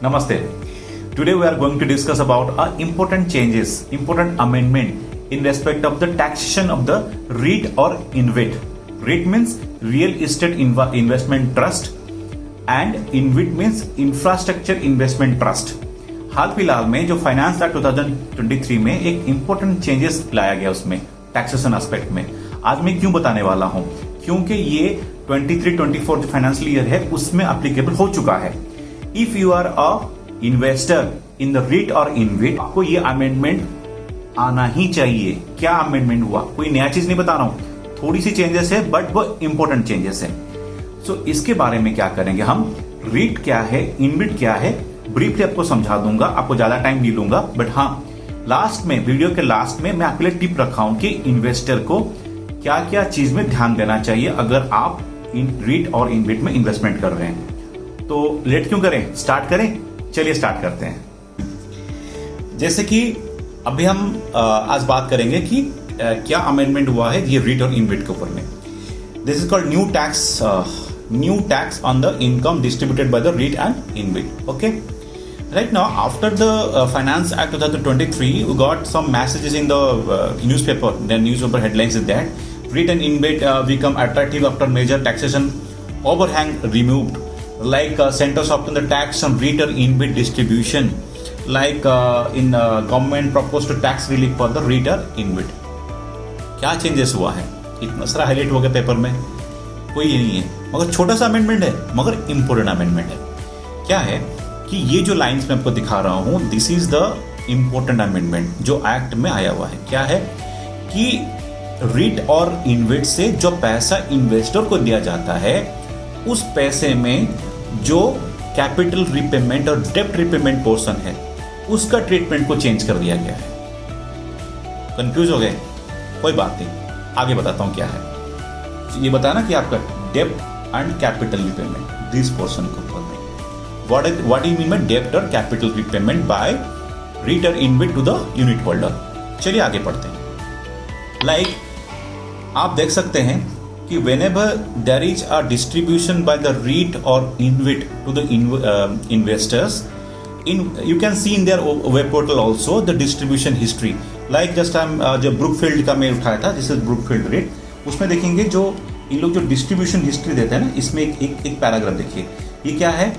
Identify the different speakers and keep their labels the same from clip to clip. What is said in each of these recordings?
Speaker 1: Namaste. Today we are going to discuss about important changes, important amendment in respect of the taxation of the REIT or InvIT. REIT means Real Estate Investment Trust and InvIT means Infrastructure Investment Trust. हाल फिलहाल में जो finance act 2023 में एक important changes लाया गया उसमें taxation aspect में आज मैं क्यों बताने वाला हूं, क्योंकि ये 23-24 जो फाइनेंशियल ईयर है उसमें एप्लीकेबल हो चुका है. If you are a investor in the REIT और InvIT आपको ये अमेंडमेंट आना ही चाहिए. क्या अमेंडमेंट हुआ, कोई नया चीज नहीं बता रहा हूं, थोड़ी सी चेंजेस है बट वो इंपॉर्टेंट चेंजेस है. सो इसके बारे में क्या करेंगे हम, REIT क्या है, InvIT क्या है, ब्रीफली आपको समझा दूंगा. आपको ज्यादा टाइम नहीं लूंगा बट हाँ, लास्ट में वीडियो के लास्ट में मैं आपके लिए टिप रखा हूं कि इन्वेस्टर को क्या क्या चीज में ध्यान देना चाहिए अगर आप REIT और InvIT में इन्वेस्टमेंट कर रहे हैं. तो लेट क्यों करें, स्टार्ट करें. चलिए स्टार्ट करते हैं. जैसे कि अभी हम आज बात करेंगे कि क्या अमेंडमेंट हुआ है ये REIT और InvIT के ऊपर में. This is called new tax on the income distributed by the REIT and InvIT. Okay, right now after the Finance Act 2023 we got some messages in the newspaper. The newspaper headlines is that REIT and InvIT become attractive after major taxation overhang removed, like centers often the tax on REIT or InvIT distribution, like in government proposed to tax relief for the REIT or InvIT. क्या changes हुआ है, इतना सारा highlight हो गया paper में, कोई ये नहीं है, मगर छोटा सा अमेंडमेंट है मगर इंपॉर्टेंट अमेंडमेंट है. क्या है कि ये जो लाइंस मैं आपको दिखा रहा हूं, this is the important amendment जो एक्ट में आया हुआ है. क्या है कि REIT और InvIT से जो पैसा इन्वेस्टर को दिया जाता है उस पैसे में जो कैपिटल रिपेमेंट और डेप्ट रिपेमेंट पोर्शन है उसका ट्रीटमेंट को चेंज कर दिया गया है. कंफ्यूज हो गए, कोई बात नहीं, आगे बताता हूं क्या है. ये बताना कि आपका डेप्ट and capital repayment this portion को What do you mean by debt or capital repayment by REIT or InvIT to the unit holder? चलिए आगे पढ़ते हैं. आप देख सकते हैं कि whenever there is a distribution by the REIT or InvIT to the investors, you can see in their web portal also the distribution history. Like just जो ब्रुकफील्ड का मैं उठाया था, दिस इज ब्रुकफील्ड REIT, उसमें देखेंगे जो इन लोग जो डिस्ट्रीब्यूशन हिस्ट्री देते हैं ना, इसमें एक पैराग्राफ देखिए. ये क्या है,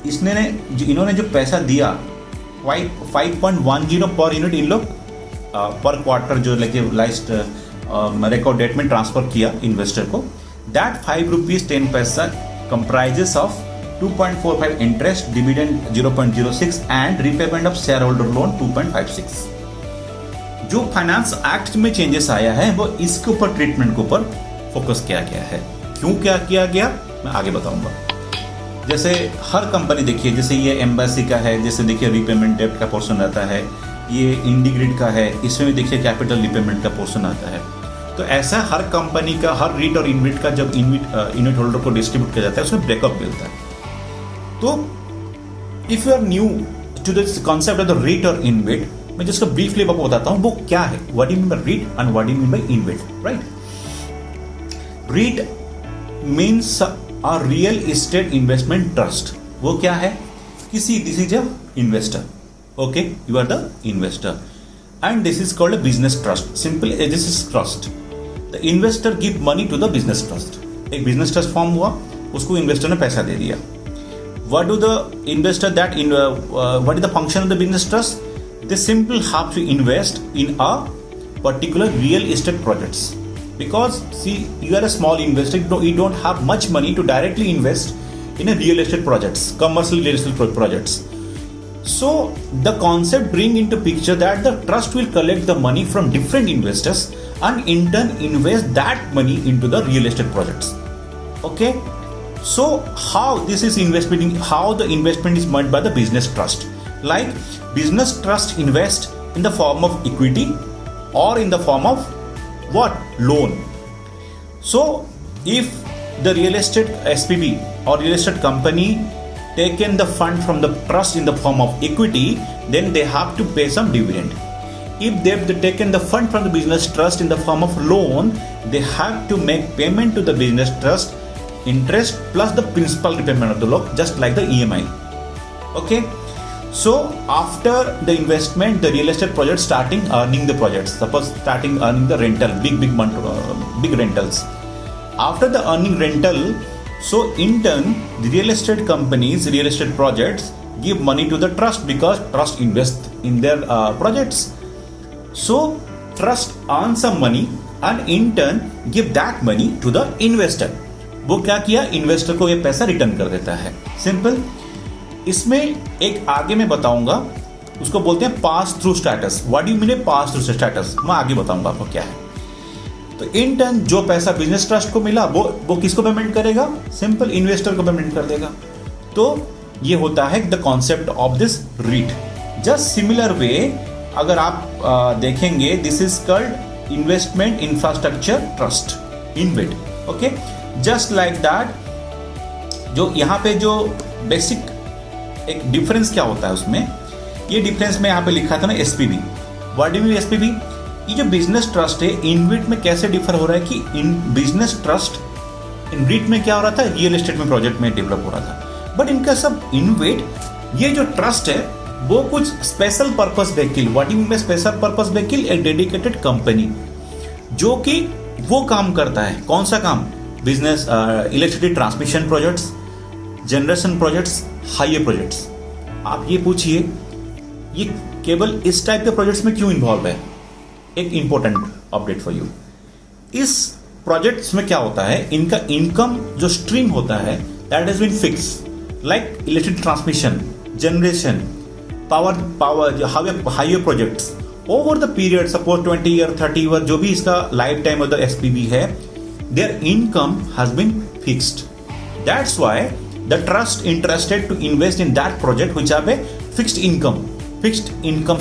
Speaker 1: इन्होंने जो पैसा दिया 5.10 पर यूनिट इन लोग पर क्वार्टर जो लेके लास्ट रिकॉर्ड डेट में ट्रांसफर किया इन्वेस्टर को. दैट 5 रुपीज 10 पैसा comprises of 2.45 interest, dividend 0.06 and repayment of share holder loan 2.56. जो फाइनेंस एक्ट में चेंजेस आया है वो इसके ऊपर ट्रीटमेंट के ऊपर फोकस किया गया है. क्यों क्या किया गया मैं आगे बताऊंगा. जैसे हर कंपनी देखिए, जैसे ये एम्बेसी का है, जैसे देखिए रिपेमेंट डेप्ट का पोर्शन आता है, ये इंडिग्रिड का है, इसमें भी देखिए कैपिटल रिपेमेंट का पोर्शन आता है. तो ऐसा हर कंपनी का, हर REIT और InvIT का जब यूनिट होल्डर को डिस्ट्रीब्यूट किया जाता है उसमें ब्रेकअप मिलता है. तो if you are new to this concept of the REIT और InvIT, मैं जिसका ब्रीफली आपको बताता हूँ वो क्या है, what do you mean by REIT and what do you mean by InvIT. Right, REIT means a real estate investment trust. वो क्या है, किसी this is a investor. Okay, you are the investor and this is called a business trust. Simple, this is trust. The investor give money to the business trust. एक business trust form हुआ, उसको investor ने पैसा दे दिया. What do the investor that in what is the function of the business trust? They simple have to invest in a particular real estate projects. Because see, you are a small investor, you don't have much money to directly invest in a real estate projects, commercial real estate projects. So the concept bring into picture that the trust will collect the money from different investors and in turn invest that money into the real estate projects. Okay, so how this is investment, how the investment is made by the business trust. Like business trust invest in the form of equity or in the form of what, loan. So if the real estate SPV or real estate company taken the fund from the trust in the form of equity, then they have to pay some dividend. If they've taken the fund from the business trust in the form of loan, they have to make payment to the business trust, interest plus the principal repayment of the loan, just like the EMI. Okay, so after the investment, the real estate project starting earning the projects, suppose starting earning the rental, big rentals. After the earning rental, so in turn the real estate companies, real estate projects give money to the trust because trust invest in their projects. So trust earn some money and in turn give that money to the investor. वो क्या किया, investor को ये पैसा return कर देता है. Simple. इसमें एक आगे मैं बताऊंगा, उसको बोलते हैं पास through status. What do you mean pass through status, मैं आगे बताऊंगा आपको क्या है. तो इन टर्न जो पैसा बिजनेस ट्रस्ट को मिला वो किसको पेमेंट करेगा, सिंपल इन्वेस्टर को पेमेंट कर देगा. तो ये होता है the concept of this REIT. Just similar way अगर आप देखेंगे, this is called investment infrastructure trust, InvIT. Okay, just like that. जो यहाँ पे जो बेसिक एक डिफरेंस क्या होता है उसमें, ये डिफरेंस में यहाँ पे लिखा था ना, SPB. What do you mean SPB. ये जो बिजनेस ट्रस्ट है इनविट में कैसे डिफर हो रहा है कि इन बिजनेस ट्रस्ट इनविट में क्या हो रहा था, रियल एस्टेट में प्रोजेक्ट में डेवलप हो रहा था. बट इनका सब इनविट, ये जो ट्रस्ट है वो कुछ special purpose vehicle. What you mean by special purpose vehicle, एक डेडिकेटेड कंपनी जो कि वो काम करता है. कौन सा काम, business electricity transmission projects, generation projects, highway projects. आप ये पूछिए ये केवल इस टाइप के प्रोजेक्ट्स में क्यों इन्वॉल्व है. एक इंपॉर्टेंट अपडेट फॉर यू. इस प्रोजेक्ट्स में क्या होता है, इनका इनकम जो स्ट्रीम होता है that has been fix, like electric transmission, generation, power highway projects over the period, suppose 20 year 30 year जो भी इसका life time of the SPV है, their income has been fixed. That's why the trust interested to invest in that project which have a fixed income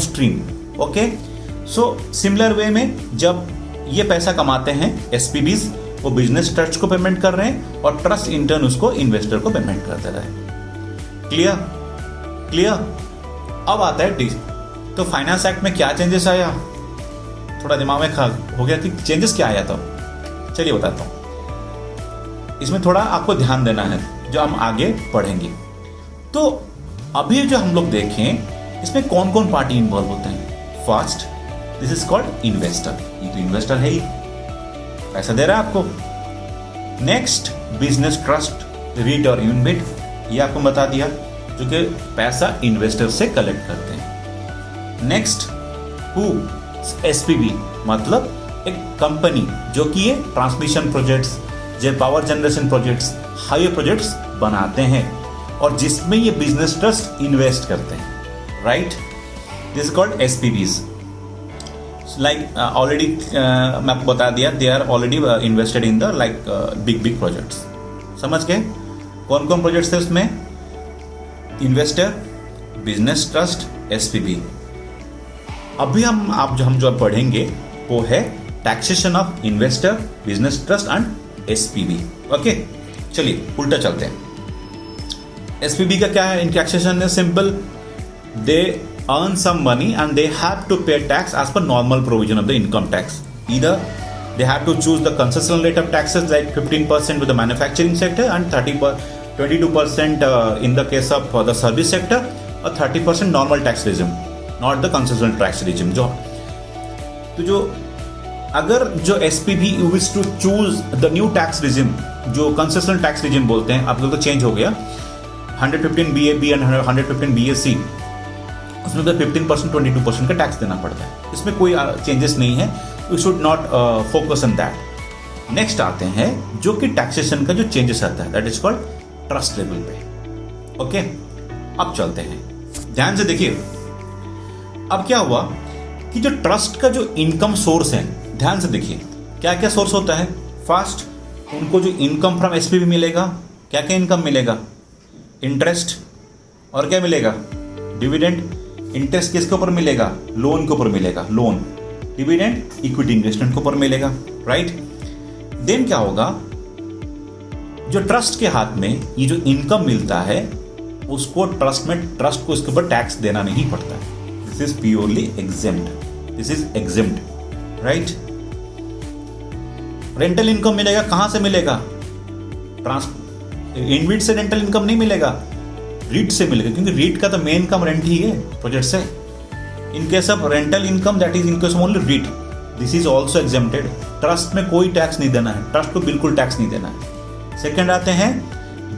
Speaker 1: stream. Okay, so similar way में जब ये पैसा कमाते हैं SPBs, वो business trust को payment कर रहे हैं और ट्रस्ट इंटर्न उसको इन्वेस्टर को पेमेंट कर दे रहा है. क्लियर. अब आता है डी. तो फाइनेंस एक्ट में क्या चेंजेस आया, थोड़ा दिमाग में हो गया कि चेंजेस क्या आया. तो चलिए बताता हूं. इसमें थोड़ा आपको ध्यान देना है जो हम आगे पढ़ेंगे. तो अभी जो हम लोग देखें इसमें कौन कौन पार्टी इन्वॉल्व होते हैं. First, this is called investor. ये तो इन्वेस्टर है ही, पैसा दे रहा है आपको. नेक्स्ट, बिजनेस ट्रस्ट, रीट और यूनिट, ये आपको बता दिया, जो कि पैसा इन्वेस्टर से कलेक्ट करते हैं. नेक्स्ट, हु, एसपीबी मतलब एक कंपनी जो कि ये transmission projects, power generation projects, highway projects बनाते हैं और जिसमें ये बिजनेस ट्रस्ट इन्वेस्ट करते हैं. Right, this called SPVs. Like already मैं आपको बता दिया, they are already invested in the like big projects. समझ गए कौन कौन प्रोजेक्ट्स थे उसमें, इन्वेस्टर, बिजनेस ट्रस्ट, एसपीबी. अभी हम जो पढ़ेंगे वो है taxation of investor, business trust and SPV. Okay, चलिए उल्टा चलते हैं. एसपीबी का क्या है, इन टैक्सेशन है simple, they earn some money and they have to pay tax as per normal provision of the income tax. Either they have to choose the concessional rate of taxes like 15% with the manufacturing sector and 22% in the case of the service sector और 30% normal tax regime, not the concessional tax regime. जो अगर जो SPV wish to choose the new tax regime, जो concessional tax regime बोलते हैं, अब तो change हो गया, 115 BAB एंड 115 BAC, उसमें तो 15% 22% का टैक्स देना पड़ता है. इसमें कोई चेंजेस नहीं है, we should not focus on that. Next आते हैं जो कि टैक्सेशन का जो चेंजेस आता है, that is called trust level पे. ओके, अब चलते हैं, ध्यान से देखिए. अब क्या हुआ कि जो ट्रस्ट का जो इनकम सोर्स है, ध्यान से देखिए क्या क्या सोर्स होता है. फर्स्ट, उनको जो इनकम फ्रॉम एसपीबी मिलेगा, क्या क्या इनकम मिलेगा, इंटरेस्ट, और क्या मिलेगा, डिविडेंड. इंटरेस्ट किसके ऊपर मिलेगा, लोन के ऊपर मिलेगा, लोन. डिविडेंड इक्विटी इन्वेस्टमेंट के ऊपर मिलेगा. राइट, देन क्या होगा, जो ट्रस्ट के हाथ में ये जो इनकम मिलता है उसको ट्रस्ट को इसके ऊपर टैक्स देना नहीं पड़ता है. This is purely exempt. Right, rental income मिलेगा, कहां से मिलेगा, इनविट से रेंटल इनकम नहीं मिलेगा, रीट से मिलेगा, क्योंकि रीट का तो मेन इनकम रेंट ही है प्रोजेक्ट से। In case of rental income that is in case only REIT, this is also exempted. Trust में कोई टैक्स नहीं देना है, ट्रस्ट को बिल्कुल टैक्स नहीं देना है। सेकेंड आते हैं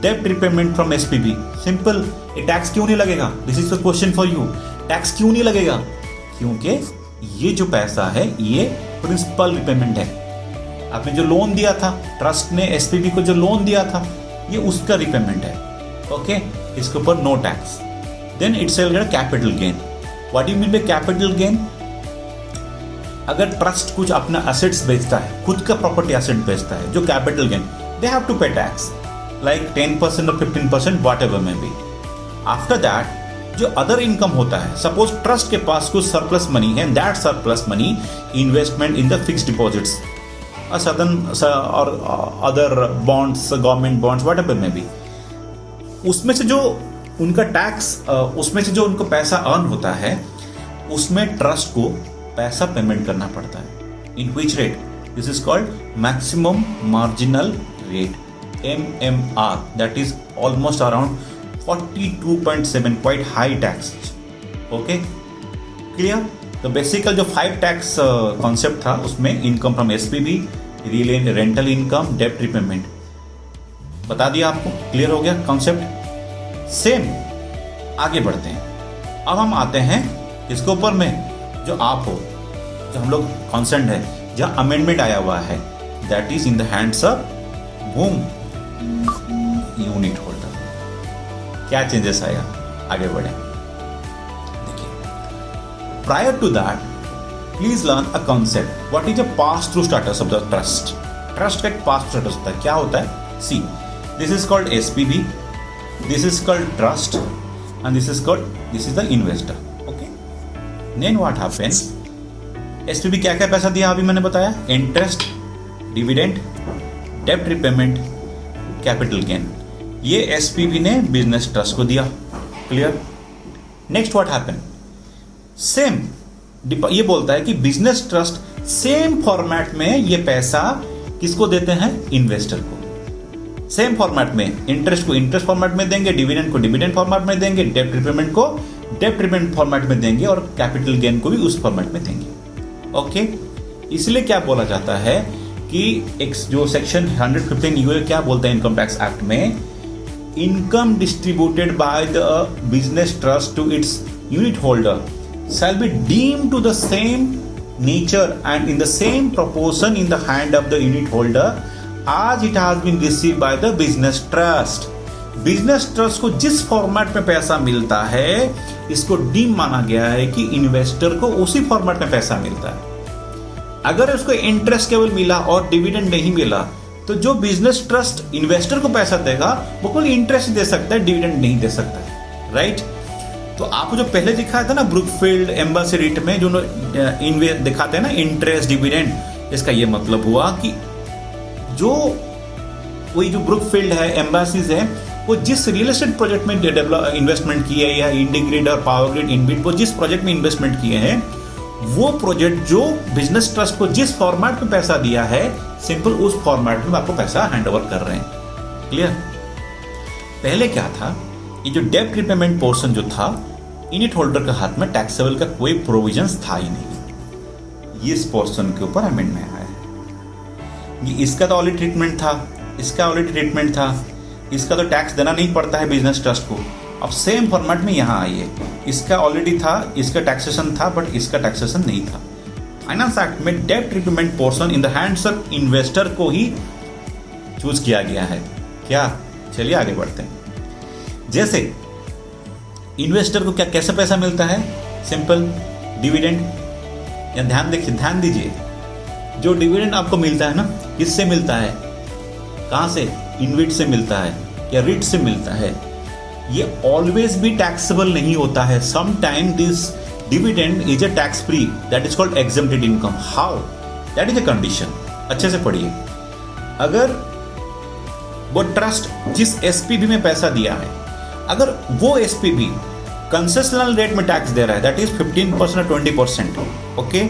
Speaker 1: डेब्ट रिपेमेंट फ्रॉम एसपीबी। सिंपल, ये टैक्स क्यों नहीं लगेगा? This is the question for you. Tax क्यों नहीं लगेगा? क्योंकि ये जो पैसा है ये प्रिंसिपल रिपेमेंट है। आपने जो लोन दिया था, ट्रस्ट ने एसपीबी को जो लोन दिया था, ये उसका रिपेमेंट है। ओके, इसके ऊपर no tax. Then it's capital gain. What you mean by capital gain? अगर ट्रस्ट कुछ अपना एसेट्स बेचता है, खुद का प्रॉपर्टी एसेट बेचता है, जो capital gain, they have to pay tax like 10% और 15%, whatever may be. After that जो अदर इनकम होता है, सपोज ट्रस्ट के पास कुछ सरप्लस मनी है, that surplus money investment in the fixed deposits और other bonds, government bonds, whatever may be, उसमें से जो उनका टैक्स, उसमें से जो उनको पैसा अर्न होता है, उसमें ट्रस्ट को पैसा पेमेंट करना पड़ता है। In which rate? This is called maximum marginal rate, MMR, that is almost around 42.7, quite high tax. Okay, clear? तो बेसिकल जो 5 टैक्स कॉन्सेप्ट था, उसमें income from SPB, rental income, डेब्ट रिपेमेंट बता दिया आपको। क्लियर हो गया कॉन्सेप्ट? सेम आगे बढ़ते हैं। अब हम आते हैं इसके ऊपर में, जो आप हो, जो हम लोग कॉन्सेंट है, जहाँ अमेंडमेंट आया हुआ है, that is in the hands of whom? Unit holder. क्या चेंजेस आया? आगे बढ़े, देखिए। Prior to that please learn a concept, what is a pass through status of the trust. Trust का एक पास थ्रू स्टेटस होता है। क्या होता है? See, this is called SPV, this is called trust, and this is the investor. Okay, then what happens? SPV क्या क्या पैसा दिया? अभी मैंने बताया, इंटरेस्ट, डिविडेंड, डेब्ट रिपेमेंट, कैपिटल गेन। ये एसपीबी ने बिजनेस ट्रस्ट को दिया। Clear? Next what happen? Same, ये बोलता है कि बिजनेस ट्रस्ट सेम फॉर्मेट में ये पैसा किसको देते हैं? इन्वेस्टर को। सेम फॉर्मेट में, इंटरेस्ट को इंटरेस्ट फॉर्मेट में देंगे, डिविडेंड को डिविडेंड फॉर्मेट में देंगे, डेब्ट रिपेमेंट को डेब्ट रिपेमेंट फॉर्मेट में देंगे, और कैपिटल गेन को भी उस फॉर्मेट में देंगे। ओके, इसलिए क्या बोला जाता है कि एक जो सेक्शन 115 यूए क्या बोलता है इनकम टैक्स एक्ट में, income distributed by the business trust to its unit holder shall be deemed to the same nature and in the same proportion in the hand of the unit holder as it has been received by the business trust. Business trust को जिस format में पैसा मिलता है, इसको deem माना गया है कि इन्वेस्टर को उसी फॉर्मेट में पैसा मिलता है। अगर उसको इंटरेस्ट केवल मिला और डिविडेंड नहीं मिला, तो जो बिजनेस ट्रस्ट इन्वेस्टर को पैसा देगा वो केवल इंटरेस्ट दे सकता है, डिविडेंड नहीं दे सकता है। राइट? तो आपको जो पहले दिखाया था ना ब्रुकफील्ड एम्बेसी रीट में, जो दिखाते हैं ना इंटरेस्ट डिविडेंड, इसका ये मतलब हुआ कि जो वही जो ब्रुकफील्ड है, एम्बेसीज है, वो जिस रियल एस्टेट प्रोजेक्ट में इन्वेस्टमेंट किए है, या इंडिग्रिड और पावर ग्रिड इनबिट, वो जिस प्रोजेक्ट में इन्वेस्टमेंट किए हैं, वो प्रोजेक्ट जो बिजनेस ट्रस्ट को जिस फॉर्मेट में पैसा दिया है, सिंपल उस फॉर्मेट में आपको पैसा हैंड ओवर कर रहे हैं। क्लियर? पहले क्या था, ये जो डेब्ट रिपेमेंट पोर्शन जो था, यूनिट होल्डर के हाथ में टैक्सेबल का कोई प्रोविजंस था ही नहीं। इस पोर्शन के ऊपर अमेंडमेंट आया है। ये इसका तो ऑलरेडी ट्रीटमेंट था, इसका ऑलरेडी ट्रीटमेंट था, इसका तो टैक्स देना नहीं पड़ता है बिजनेस ट्रस्ट को। अब सेम फॉर्मेट में यहाँ आइए, इसका ऑलरेडी था, इसका टैक्सेशन था, बट इसका टैक्सेशन नहीं था। फाइनेंस एक्ट में डेब्ट repayment portion in the hands of investor को ही चूज किया गया है। क्या? चलिए आगे बढ़ते हैं। जैसे इन्वेस्टर को क्या कैसे पैसा मिलता है? Simple, dividend. या ध्यान दीजिए, जो डिविडेंड आपको मिलता है ना, किससे मिलता है? कहां से? इनविट से मिलता है या रिट से मिलता है। ये ऑलवेज भी टैक्सेबल नहीं होता है। Some time this dividend is a tax free, that is called exempted income. How? That is a condition. अच्छे से पढ़िए। अगर वो ट्रस्ट जिस एसपीबी में पैसा दिया है, अगर वो एसपीबी कंसेशनल रेट में टैक्स दे रहा है, दैट इज 15% और 20%, ओके,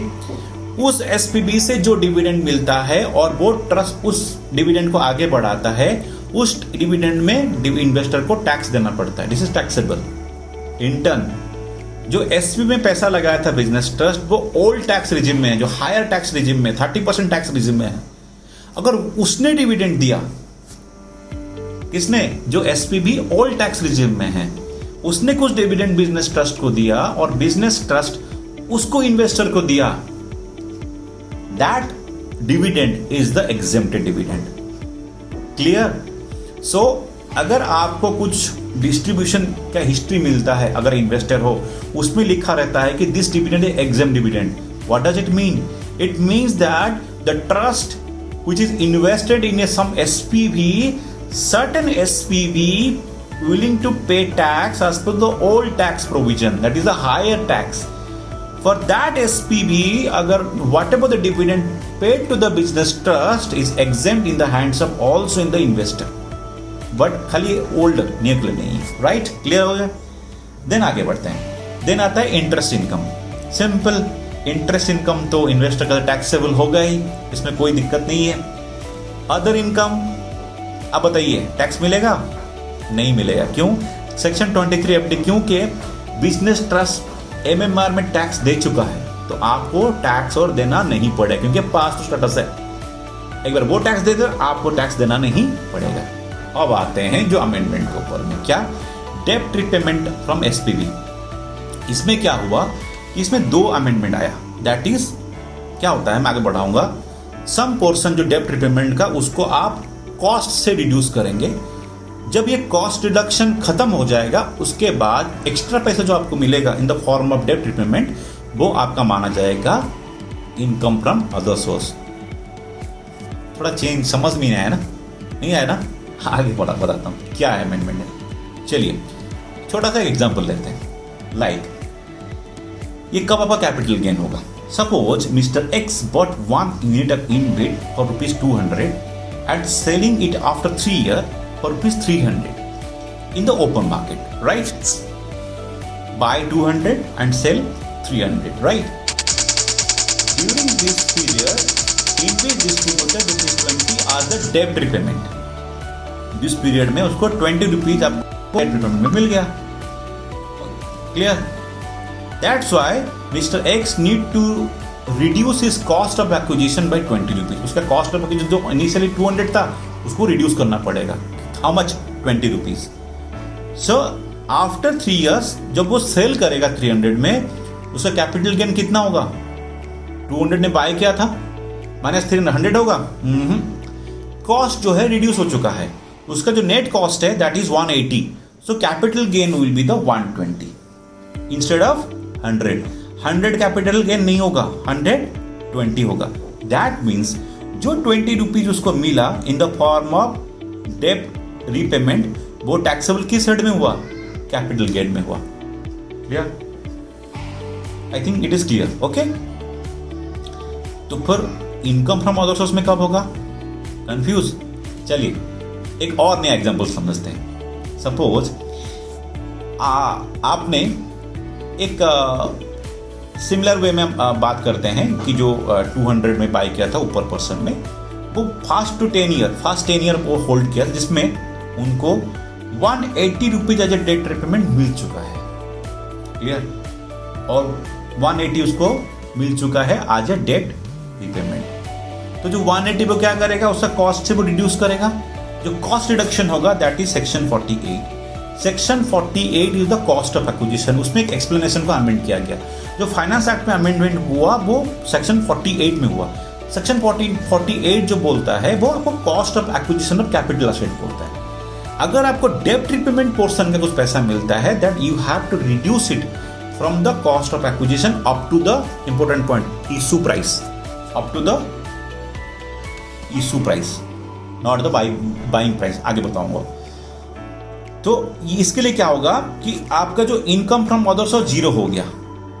Speaker 1: उस एसपीबी से जो डिविडेंड मिलता है और वो ट्रस्ट उस डिविडेंड को आगे बढ़ाता है, उस डिविडेंड में इन्वेस्टर को टैक्स देना पड़ता है, this is taxable. In turn जो एसपी में पैसा लगाया था बिजनेस ट्रस्ट, वो ओल्ड टैक्स रिजिम में है, जो हायर टैक्स रिजिम में 30% टैक्स रिजिम में है। अगर उसने डिविडेंड दिया, किसने, जो एसपी भी ओल्ड टैक्स रिजिम में है, उसने कुछ डिविडेंड बिजनेस ट्रस्ट को दिया और बिजनेस ट्रस्ट उसको इन्वेस्टर को दिया, that dividend is the exempted dividend. Clear? So अगर आपको कुछ डिस्ट्रीब्यूशन का हिस्ट्री मिलता है, अगर इन्वेस्टर हो, उसमें लिखा रहता है कि this dividend is exempt dividend, what does it mean? It means that the trust which is invested in some SPV, certain SPV willing to pay tax as per the old tax provision, that is a higher tax. For that SPV, agar whatever the dividend paid to the business trust is exempt in the hands of also in the investor, but खाली old निकल नहीं, right? Clear हो गया? Then आगे बढ़ते हैं। Then आता है interest income. Simple. Interest income तो इन्वेस्टर का टैक्सेबल होगा ही, इसमें कोई दिक्कत नहीं है। अदर इनकम, अब बताइए टैक्स मिलेगा? नहीं मिलेगा। क्यों? सेक्शन 23 एफडी, क्योंकि बिजनेस ट्रस्ट एमएमआर में टैक्स दे चुका है, तो आपको टैक्स और देना नहीं पड़ेगा, क्योंकि पास्ट स्टेटस है। एक बार वो टैक्स दे दो, आपको टैक्स देना नहीं पड़ेगा। अब आते हैं जो अमेंडमेंट के ऊपर में, क्या? डेब्ट रिपेमेंट फ्रॉम एसपीवी। इसमें क्या हुआ? इसमें 2 अमेंडमेंट आया। दैट इज, क्या होता है, मैं आगे बढ़ाऊंगा। सम पोर्शन जो डेब्ट रिपेमेंट का, उसको आप कॉस्ट से रिड्यूस करेंगे। जब ये कॉस्ट रिडक्शन खत्म हो जाएगा, उसके बाद एक्स्ट्रा पैसा जो आपको मिलेगा इन द फॉर्म ऑफ डेब्ट रिपेमेंट, वो आपका माना जाएगा इनकम फ्रॉम अदर सोर्स। थोड़ा चेंज समझ में नहीं आया ना? नहीं आया ना? आगे बताता हूँ क्या है अमेंडमेंट है। चलिए छोटा सा एग्जाम्पल लेते हैं। लाइक ये कब आपका कैपिटल गेन होगा? Suppose mister X bought 1 unit of InvIT for ₹200 and selling it after 3 years for ₹300 in the open market, right? Buy 200 and sell 300, right? During this period, InvIT distributed ₹20 as the debt repayment. This period में उसको ₹20 आपको debt repayment में मिल गया। Clear? That's why Mr. X need to reduce his cost of acquisition by ₹20. उसका cost of acquisition जो initially 200 था, उसको reduce करना पड़ेगा। How much? ₹20. So after 3 years जब वो सेल करेगा 300 में, उसका कैपिटल गेन कितना होगा? 200 ने बाय किया था, माइनस 300 होगा। कॉस्ट जो है रिड्यूस हो चुका है, उसका जो नेट कॉस्ट है that is 180। So capital gain will be the 120 instead of 100 capital gain नहीं होगा, 120 होगा। दैट मीन्स जो ₹20 उसको मिला इन द फॉर्म ऑफ डेब्ट रीपेमेंट, वो टैक्सेबल किस हेड में हुआ? कैपिटल गेन में हुआ। Clear? I think it is clear. Okay, तो फिर इनकम फ्रॉम अदर सोर्स में कब होगा? कंफ्यूज? चलिए एक और नया एग्जांपल समझते हैं। सपोज आपने एक सिमिलर वे में बात करते हैं कि जो 200 में बाय किया था ऊपर पर्सन में, वो फर्स्ट 10 ईयर वो होल्ड किया, जिसमें उनको ₹180 एज ए डेट रिपेमेंट मिल चुका है। क्लियर? और 180 उसको मिल चुका है एज ए डेट रिपेमेंट। तो जो 180 वो क्या करेगा? उसका कॉस्ट से वो रिड्यूस करेगा। जो कॉस्ट रिडक्शन होगा that is section 48। Section 48 is the cost of acquisition. उसमें एक एक्सप्लेनेशन को अमेंड किया गया। जो फाइनेंस एक्ट में अमेंडमेंट हुआ वो सेक्शन 48 में हुआ। सेक्शन 48 जो बोलता है वो आपको cost of acquisition of capital asset बोलता है। अगर आपको डेब्ट रिपेमेंट पोर्शन का कुछ पैसा मिलता है, that you have to reduce it from the cost of acquisition up to the important point issue price, up to the issue price, not the buying price. आगे बताऊंगा। तो इसके लिए क्या होगा कि आपका जो इनकम फ्रॉम अदर सोर्स 0 हो गया।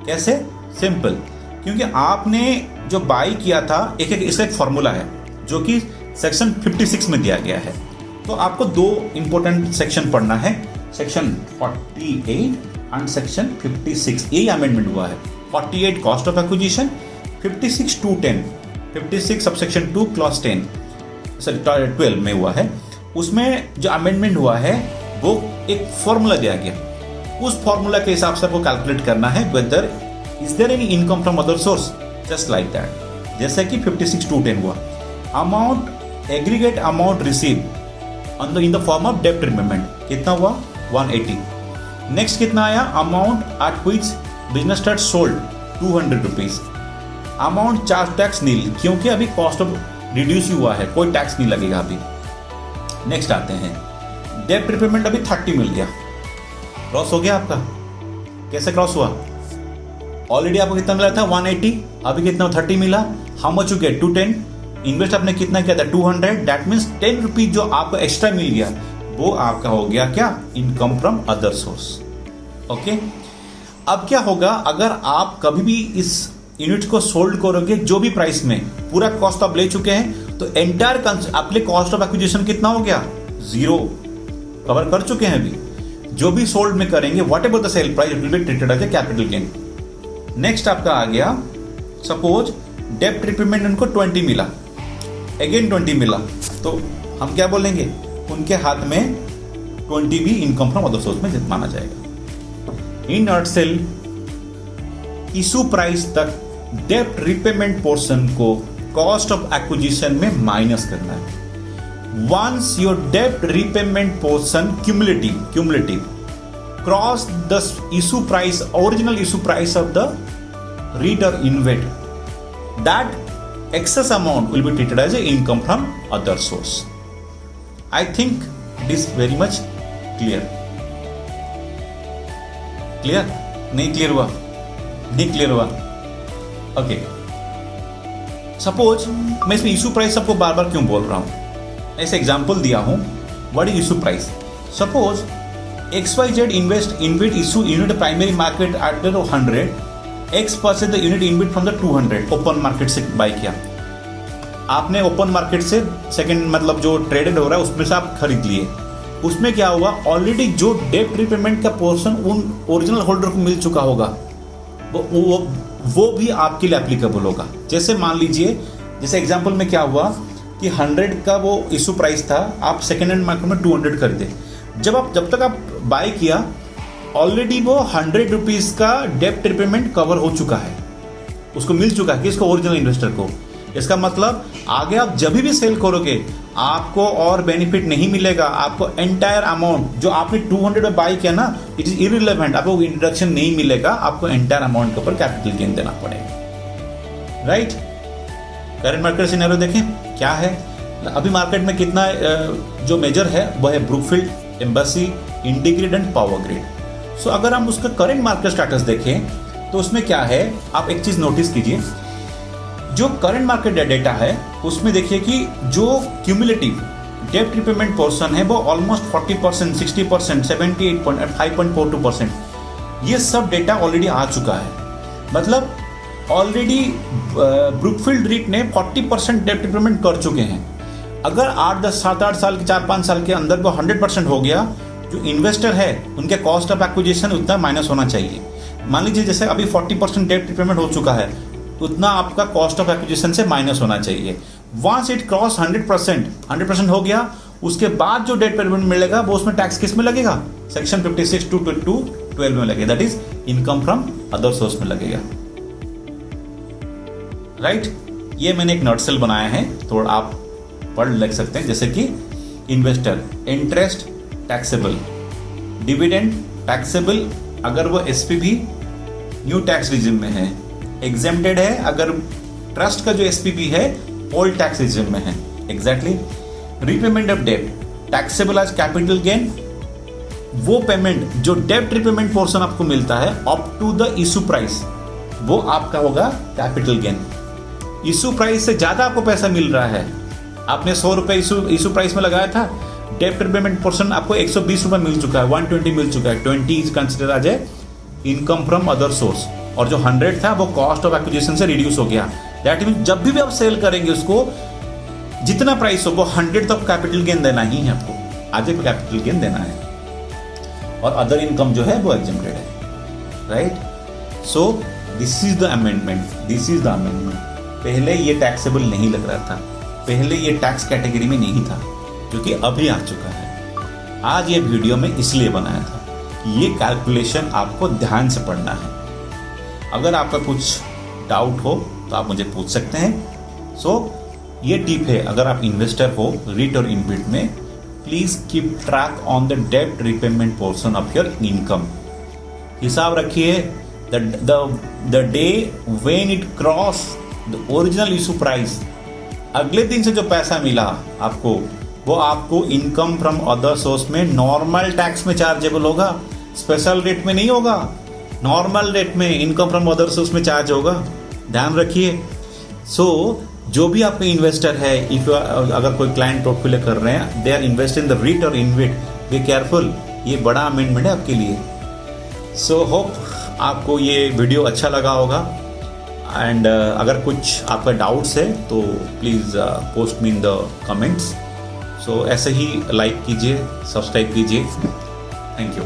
Speaker 1: कैसे? सिंपल, क्योंकि आपने जो बाई किया था, इसका एक फॉर्मूला है जो कि सेक्शन 56 में दिया गया है। तो आपको 2 इंपॉर्टेंट सेक्शन पढ़ना है, सेक्शन 48 एंड सेक्शन 56। यही अमेंडमेंट हुआ है। 48 cost of acquisition, 56 210, 56 subsection 2 clause 10 12 में हुआ है। उसमें जो अमेंडमेंट हुआ है वो एक फॉर्मूला दिया गया, उस फॉर्मूला के हिसाब से आपको कैलकुलेट करना है whether is there any income from other source, just like that. जैसे कि 56(2)(10) हुआ, amount aggregate amount receive in the form of डेब्ट रिपेमेंट कितना हुआ 180। नेक्स्ट कितना आया, amount at which business start sold 200 rupees, amount charge tax nil, क्योंकि अभी कॉस्ट ऑफ रिड्यूस हुआ है, कोई टैक्स नहीं लगेगा अभी। नेक्स्ट आते हैं, डेब्ट रिपेमेंट अभी 30 मिल गया, क्रॉस हो गया आपका। कैसे क्रॉस हुआ, ऑलरेडी आपको कितना मिला था 180, अभी कितना 30 मिला, how much you get 210, invest आपने कितना किया था 200, दैट मीन्स 10 रुपीज जो आपको एक्स्ट्रा मिल गया वो आपका हो गया क्या, income from other source. Okay, अब क्या होगा, अगर आप कभी भी इस यूनिट को सोल्ड करोगे जो भी प्राइस में, पूरा कॉस्ट आप ले चुके हैं, तो एंटायर आपके कॉस्ट ऑफ एक्विजिशन कितना हो गया, 0 कवर कर चुके हैं अभी। जो भी सोल्ड में करेंगे whatever the sale price it will be treated as a capital gain. Next आपका आ गया, सपोज डेब्ट रिपेमेंट उनको 20 मिला, अगेन 20 मिला, तो हम क्या बोलेंगे, उनके हाथ में 20 भी इनकम फ्रॉम अदर सोर्स में माना जाएगा। इन नटसेल इशू प्राइस तक डेब्ट रिपेमेंट पोर्शन को कॉस्ट ऑफ एक्विजिशन में माइनस करना है। वंस योर डेब्ट repayment portion cumulative cross the issue price, original issue price of the REIT or InvIT, that excess amount will be treated as a income from other source. I think it is very much clear. Clear? नहीं clear हुआ? नहीं clear हुआ? Okay, suppose मैं इसमें issue price सबको बार बार क्यों बोल रहा हूं, ऐसे एग्जाम्पल दिया हूं, what is issue price. Suppose XYZ invest InvIT issue unit primary market at the 100, X purchase the unit InvIT from the 200, open market से बाय किया आपने, ओपन मार्केट से सेकंड मतलब जो ट्रेडेड हो रहा है उसमें से आप खरीद लिए। उसमें क्या हुआ, ऑलरेडी जो डेब्ट रिपेमेंट का पोर्शन उन ओरिजिनल होल्डर को मिल चुका होगा, वो भी आपके लिए एप्लीकेबल होगा। जैसे मान लीजिए, जैसे एग्जांपल में क्या हुआ कि 100 का वो इशू प्राइस था, आप सेकेंड हैंड मार्केट में 200 खरीदे, जब तक आप बाय किया ऑलरेडी वो 100 रुपीज का डेब्ट रिपेमेंट कवर हो चुका है, उसको मिल चुका है, किसको, ओरिजिनल इन्वेस्टर को। इसका मतलब आगे आप जब भी सेल करोगे आपको और बेनिफिट नहीं मिलेगा, आपको एंटायर अमाउंट जो आपने 200 में बाय किया ना, इट इज इररिलेवेंट, आपको इंट्रोडक्शन नहीं मिलेगा, आपको एंटायर अमाउंट के ऊपर कैपिटल गेन देना पड़ेगा। राइट, करंट मार्केट सिनेरियो देखें क्या है। अभी मार्केट में कितना जो मेजर है वो है Brookfield, Embassy, IndiGrid and Power Grid. So अगर हम उसका करंट मार्केट स्टेटस देखें तो उसमें क्या है, आप एक चीज नोटिस कीजिए, जो करंट मार्केट डेटा है उसमें देखिए कि जो क्यूमुलेटिव डेब्ट रिपेमेंट पोर्शन है वो ऑलमोस्ट 40%, 60%, 78.5.42%, ये सब डेटा ऑलरेडी आ चुका है। मतलब ऑलरेडी ब्रुकफील्ड REIT ने 40% डेब्ट रिपेमेंट कर चुके हैं। अगर 7-8 साल के 4-5 साल के अंदर वो 100% हो गया, जो इन्वेस्टर है उनके कॉस्ट ऑफ एक्विजिशन उतना माइनस होना चाहिए। मान लीजिए जैसे अभी 40% डेब्ट रिपेमेंट हो चुका है, उतना आपका कॉस्ट ऑफ एक्विजिशन से माइनस होना चाहिए। वंस इट क्रॉस 100% हो गया, उसके बाद जो डेब्ट रिपेमेंट मिलेगा वो उसमें टैक्स किस में लगेगा, सेक्शन 56(2)(12) में लगेगा, that is income from other source में लगेगा। राइट, ये मैंने एक नोटसेल बनाया है, थोड़ा आप पढ़ लिख सकते हैं, जैसे कि investor interest taxable, dividend taxable अगर वो SPV न्यू टैक्स रिजिम में है, एग्जेम्प्टेड है अगर ट्रस्ट का जो SPV है ओल्ड टैक्स रिजिम में है। एग्जैक्टली, रीपेमेंट ऑफ डेब्ट टैक्सेबल एज कैपिटल गेन, वो पेमेंट जो डेब्ट रिपेमेंट पोर्शन आपको मिलता है up to the issue price, वो आपका होगा कैपिटल गेन। इशू प्राइस से ज्यादा आपको पैसा मिल रहा है, आपने 100 रुपए इशू प्राइस में लगाया था, डेब्ट रिपेमेंट पोर्शन आपको 120 रुपए मिल चुका है, 120 मिल चुका है, 20 is consider as a income from other source, और जो 100 था वो कॉस्ट ऑफ एक्विजिशन से रिड्यूस हो गया। दैट मीन जब भी आप सेल करेंगे उसको, जितना प्राइस हो वो 100 तक कैपिटल गेन देना ही है, आपको आगे को कैपिटल गेन देना है, और अदर इनकम जो है वो एग्जेम्प्टेड है। Right, so this is the amendment. पहले ये टैक्सेबल नहीं लग रहा था, पहले ये टैक्स कैटेगरी में नहीं था, जो कि अभी आ चुका है। आज ये वीडियो मैं इसलिए बनाया था कि ये कैलकुलेशन आपको ध्यान से पढ़ना है। अगर आपका कुछ डाउट हो तो आप मुझे पूछ सकते हैं। सो ये टिप है, अगर आप इन्वेस्टर हो रीट और इनबिट में, please keep track on the डेब्ट repayment portion of your income. हिसाब रखिए the day when it cross the original issue price, अगले दिन से जो पैसा मिला आपको वो आपको इनकम फ्रॉम अदर सोर्स में नॉर्मल टैक्स में चार्जेबल होगा, स्पेशल रेट में नहीं होगा। नॉर्मल रेट में इनकम फ्रॉम अदर सोर्स में चार्ज होगा, ध्यान रखिए। सो जो भी आपके इन्वेस्टर है, इफ अगर कोई क्लाइंट पोर्टफोलियो कर रहे हैं, they are invest in the REIT और इनविट, बी केयरफुल, ये बड़ा अमेंडमेंट है आपके लिए। सो होप आपको ये वीडियो अच्छा लगा होगा। एंड अगर कुछ आपका डाउट्स है तो please post me in the comments. So ऐसे ही लाइक कीजिए, सब्सक्राइब कीजिए। Thank you.